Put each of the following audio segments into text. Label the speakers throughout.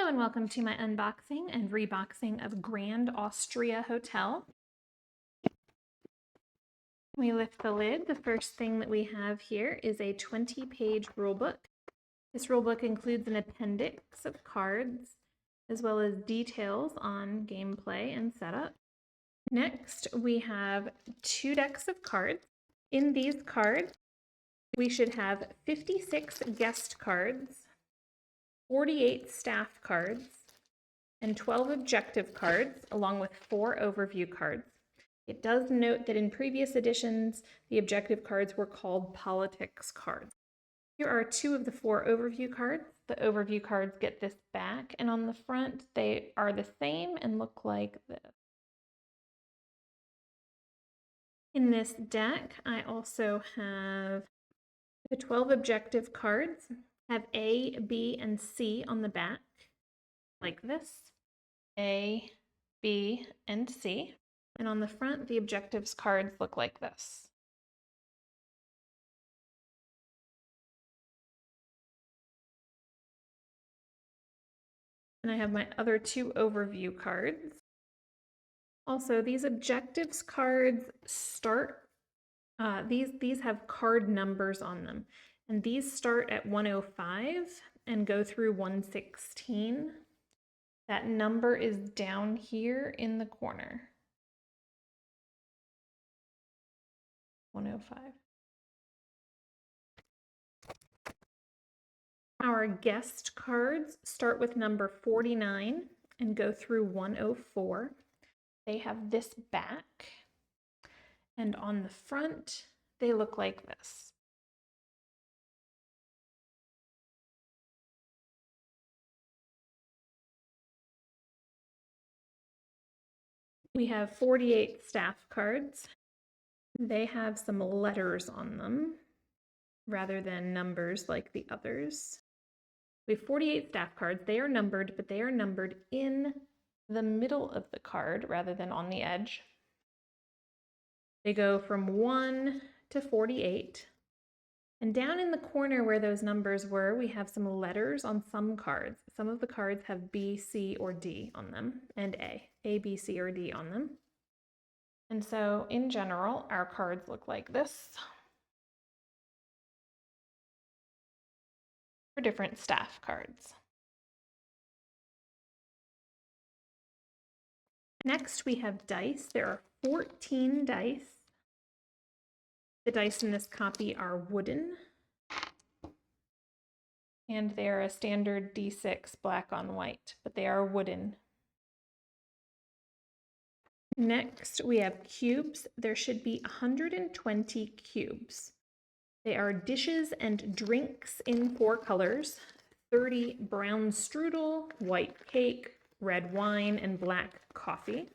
Speaker 1: Hello and welcome to my unboxing and reboxing of Grand Austria Hotel. We lift the lid. The first thing that we have here is a 20-page rulebook. This rulebook includes an appendix of cards as well as details on gameplay and setup. Next, we have 2 decks of cards. In these cards, we should have 56 guest cards, 48 staff cards, and 12 objective cards, along with 4 overview cards. It does note that in previous editions, the objective cards were called politics cards. Here are 2 of the 4 overview cards. The overview cards get this back, and on the front, they are the same and look like this. In this deck, I also have the 12 objective cards, have A, B, and C on the back, like this. A, B, and C. And on the front, the objectives cards look like this. And I have my other 2 overview cards. Also, these objectives cards start, these have card numbers on them. And these start at 105 and go through 116. That number is down here in the corner. 105. Our guest cards start with number 49 and go through 104. They have this back, and on the front, they look like this. We have 48 staff cards. They have some letters on them rather than numbers like the others. We have 48 staff cards. They are numbered, but they are numbered in the middle of the card rather than on the edge. They go from 1 to 48. And down in the corner where those numbers were, we have some letters on some cards. Some of the cards have B, C, or D on them, and A, B, C, or D on them. And so in general, our cards look like this for different staff cards. Next, we have dice. There are 14 dice. The dice in this copy are wooden, and they are a standard D6 black on white, but they are wooden. Next, we have cubes. There should be 120 cubes. They are dishes and drinks in 4 colors: 30 brown strudel, white cake, red wine, and black coffee.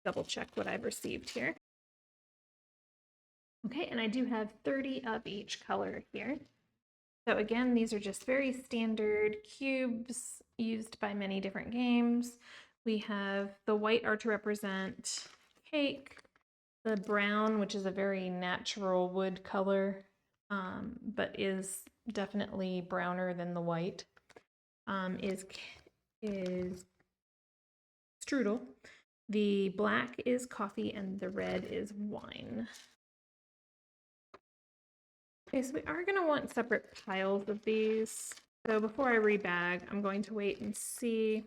Speaker 1: Double check what I've received here. Okay, and I do have 30 of each color here. So again, these are just very standard cubes used by many different games. We have the white are to represent cake, the brown, which is a very natural wood color, but is definitely browner than the white, is strudel. The black is coffee and the red is wine. Okay, so we are going to want separate piles of these. So before I rebag, I'm going to wait and see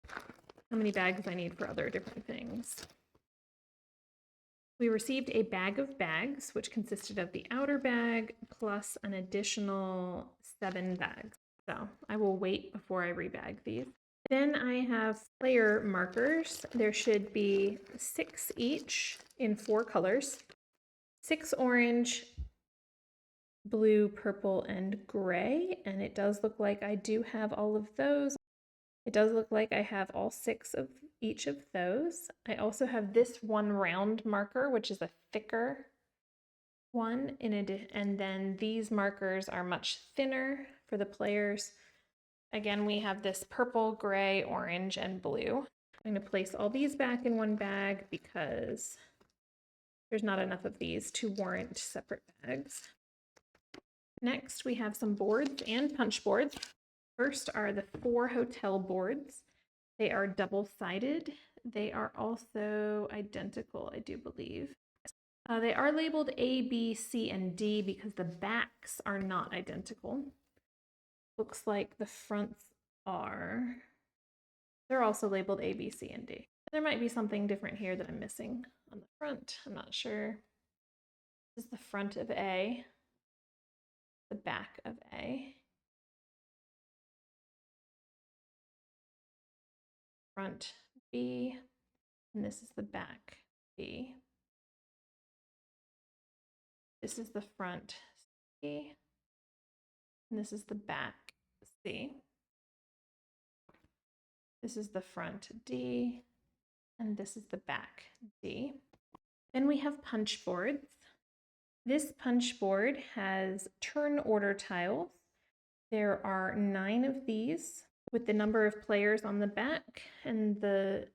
Speaker 1: how many bags I need for other different things. We received a bag of bags, which consisted of the outer bag plus an additional 7 bags. So I will wait before I rebag these. Then I have player markers. There should be 6 each in 4 colors. 6 orange, blue, purple, and gray, and it does look like I do have all of those. It does look like I have all 6 of each of those. I also have this one round marker, which is a thicker one, and then these markers are much thinner for the players. Again, we have this purple, gray, orange, and blue. I'm going to place all these back in one bag because there's not enough of these to warrant separate bags. Next, we have some boards and punch boards. First are the 4 hotel boards. They are double-sided. They are also identical, I do believe. They are labeled A, B, C, and D because the backs are not identical. Looks like the fronts are. They're also labeled A, B, C, and D. There might be something different here that I'm missing on the front. I'm not sure. This is the front of A, the back of A. Front B, and this is the back B. This is the front C, and this is the back C. This is the front D, and this is the back D. Then we have punch boards. This punch board has turn order tiles. There are 9 of these with the number of players on the back and the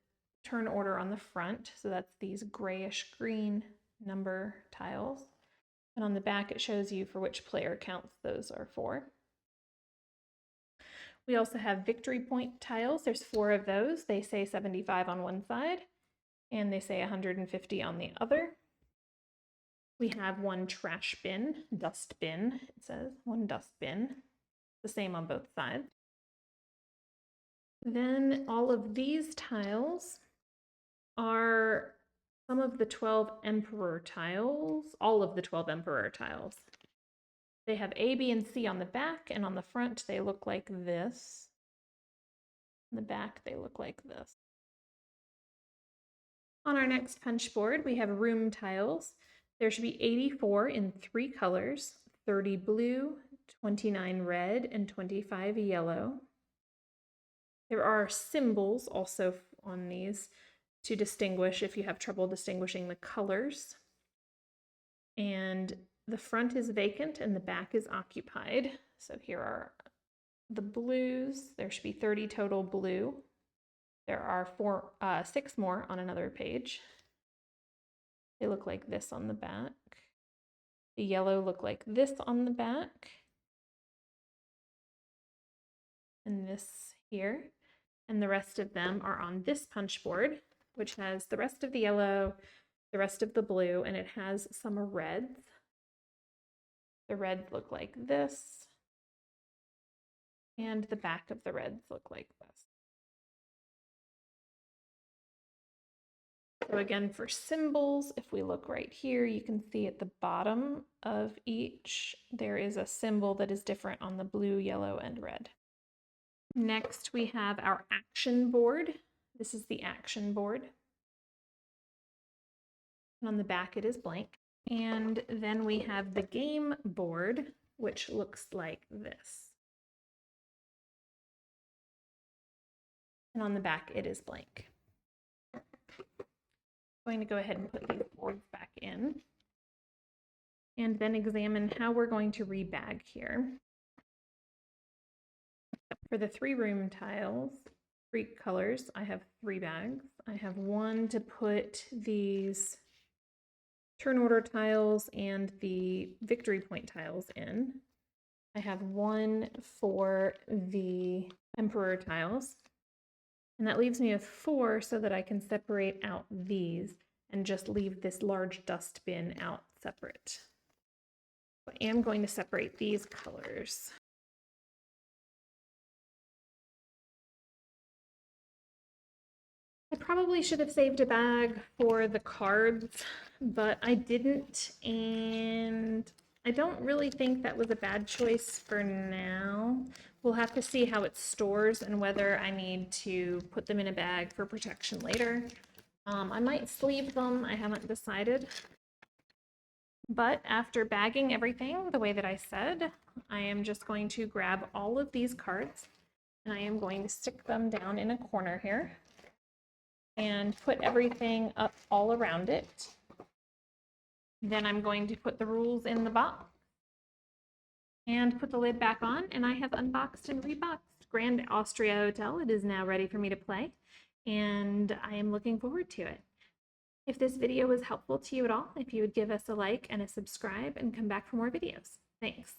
Speaker 1: turn order on the front. So that's these grayish green number tiles. And on the back, it shows you for which player counts those are for. We also have victory point tiles. There's 4 of those. They say 75 on one side, and they say 150 on the other. We have 1 trash bin, dust bin, it says, 1 dust bin, the same on both sides. Then all of these tiles are some of the 12 emperor tiles, all of the 12 emperor tiles. They have A, B, and C on the back, and on the front they look like this. On the back they look like this. On our next punch board, we have room tiles. There should be 84 in 3 colors, 30 blue, 29 red, and 25 yellow. There are symbols also on these to distinguish if you have trouble distinguishing the colors. And the front is vacant and the back is occupied. So here are the blues. There should be 30 total blue. There are 6 more on another page. They look like this on the back. The yellow look like this on the back. And this here. And the rest of them are on this punch board, which has the rest of the yellow, the rest of the blue, and it has some reds. The reds look like this. And the back of the reds look like this. So again, for symbols, if we look right here, you can see at the bottom of each, there is a symbol that is different on the blue, yellow, and red. Next, we have our action board. This is the action board. And on the back, it is blank. And then we have the game board, which looks like this. And on the back, it is blank. I'm going to go ahead and put these boards back in and then examine how we're going to rebag here. For the 3 room tiles, 3 colors, I have 3 bags. I have 1 to put these turn order tiles and the victory point tiles in. I have 1 for the emperor tiles. And that leaves me with 4 so that I can separate out these and just leave this large dust bin out separate. I am going to separate these colors. I probably should have saved a bag for the cards, but I didn't, and I don't really think that was a bad choice for now. We'll have to see how it stores and whether I need to put them in a bag for protection later. I might sleeve them, I haven't decided. But after bagging everything the way that I said, I am just going to grab all of these cards and I am going to stick them down in a corner here and put everything up all around it. Then I'm going to put the rules in the box and put the lid back on, and I have unboxed and reboxed Grand Austria Hotel. It is now ready for me to play, and I am looking forward to it. If this video was helpful to you at all, if you would give us a like and a subscribe and come back for more videos. Thanks.